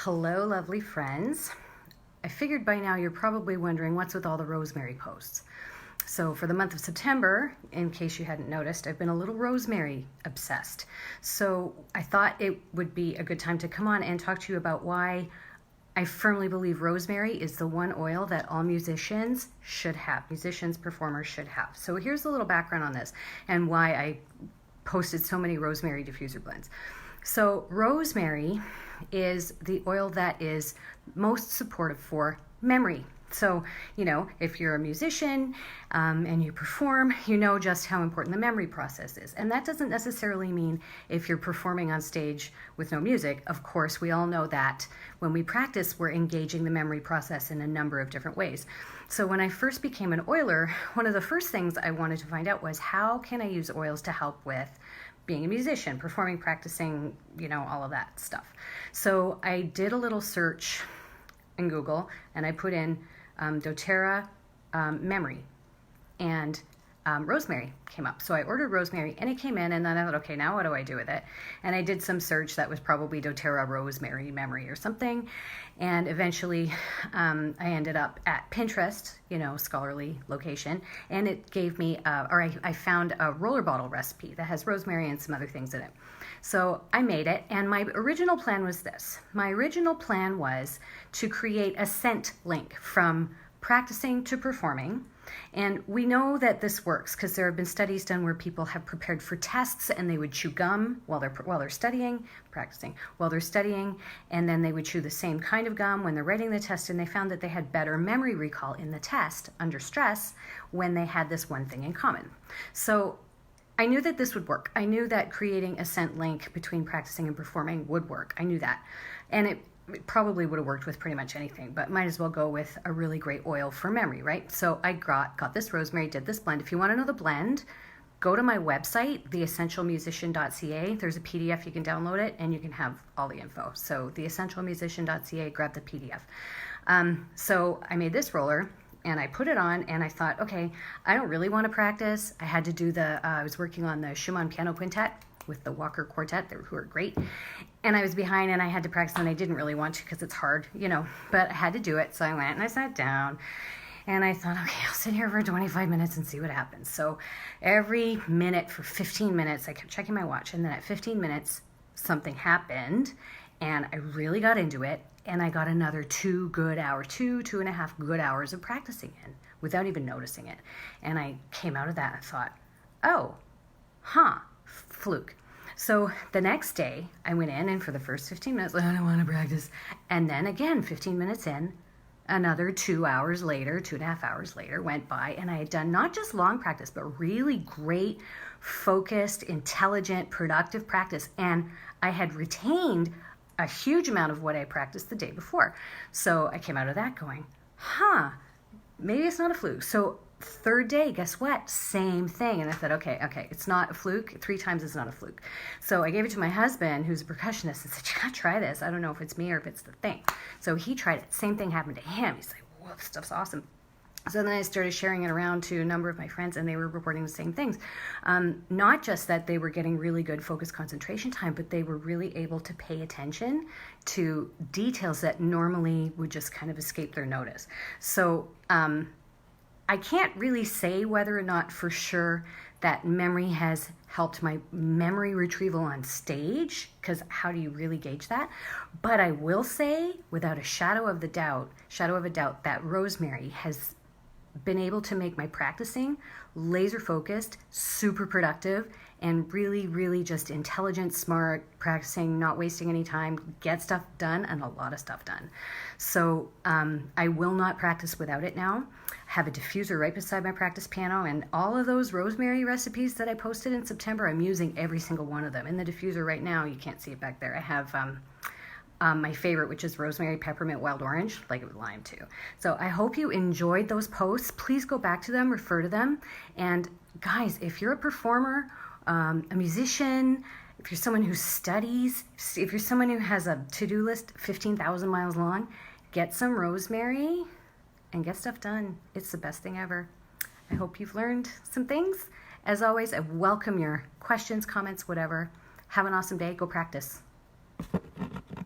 Hello, lovely friends. I figured by now you're probably wondering what's with all the rosemary posts. So for the month of September, in case you hadn't noticed, I've been a little rosemary obsessed. So I thought it would be a good time to come on and talk to you about why I firmly believe rosemary is the one oil that all musicians should have. Musicians, performers should have. So here's a little background on this and why I posted so many rosemary diffuser blends. So rosemary is the oil that is most supportive for memory. So, if you're a musician and you perform, you know just how important the memory process is. And that doesn't necessarily mean if you're performing on stage with no music. Of course, we all know that when we practice, we're engaging the memory process in a number of different ways. So when I first became an oiler, one of the first things I wanted to find out was how can I use oils to help with being a musician, performing, practicing, all of that stuff. So I did a little search in Google and I put in doTERRA memory, and rosemary came up. So I ordered rosemary and it came in, and then I thought, okay, now what do I do with it? And I did some search that was probably doTERRA rosemary memory or something. And eventually I ended up at Pinterest, scholarly location, and it gave me, I found a roller bottle recipe that has rosemary and some other things in it. So I made it, and my original plan was this. My original plan was to create a scent link from practicing to performing. And we know that this works because there have been studies done where people have prepared for tests and they would chew gum while they're studying, practicing, while they're studying, and then they would chew the same kind of gum when they're writing the test, and they found that they had better memory recall in the test under stress when they had this one thing in common. So I knew that this would work. I knew that creating a scent link between practicing and performing would work. I knew that. And it probably would have worked with pretty much anything, but might as well go with a really great oil for memory, right? So I got this rosemary, did this blend. If you want to know the blend, go to my website, theessentialmusician.ca. There's a PDF, you can download it, and you can have all the info. So theessentialmusician.ca, grab the PDF. So I made this roller, and I put it on, and I thought, okay, I don't really want to practice. I had to do I was working on the Schumann Piano Quintet with the Walker Quartet, who are great. And I was behind, and I had to practice, and I didn't really want to because it's hard, but I had to do it. So I went and I sat down, and I thought, okay, I'll sit here for 25 minutes and see what happens. So every minute for 15 minutes, I kept checking my watch. And then at 15 minutes, something happened, and I really got into it. And I got another 2.5 good hours of practicing in without even noticing it. And I came out of that and thought, fluke. So the next day I went in, and for the first 15 minutes, I don't want to practice. And then again, 15 minutes in, another 2 hours later, 2.5 hours later went by, and I had done not just long practice, but really great, focused, intelligent, productive practice. And I had retained a huge amount of what I practiced the day before. So I came out of that going, maybe it's not a fluke. So third day, guess what? Same thing. And I thought, okay, it's not a fluke. 3 times is not a fluke. So I gave it to my husband, who's a percussionist, and said, you gotta try this. I don't know if it's me or if it's the thing. So he tried it. Same thing happened to him. He's like, whoa, this stuff's awesome. So then I started sharing it around to a number of my friends, and they were reporting the same things. Not just that they were getting really good focused concentration time, but they were really able to pay attention to details that normally would just kind of escape their notice. So I can't really say whether or not for sure that memory has helped my memory retrieval on stage, because how do you really gauge that? But I will say, without a shadow of a doubt, that rosemary has been able to make my practicing laser focused, super productive, and really, really just intelligent, smart, practicing, not wasting any time, get stuff done, and a lot of stuff done. So I will not practice without it now. I have a diffuser right beside my practice piano, and all of those rosemary recipes that I posted in September, I'm using every single one of them. In the diffuser right now, you can't see it back there, I have my favorite, which is rosemary, peppermint, wild orange, like it with lime too. So I hope you enjoyed those posts. Please go back to them, refer to them. And guys, if you're a performer, a musician, if you're someone who studies, if you're someone who has a to-do list 15,000 miles long, get some rosemary and get stuff done. It's the best thing ever. I hope you've learned some things. As always, I welcome your questions, comments, whatever. Have an awesome day. Go practice.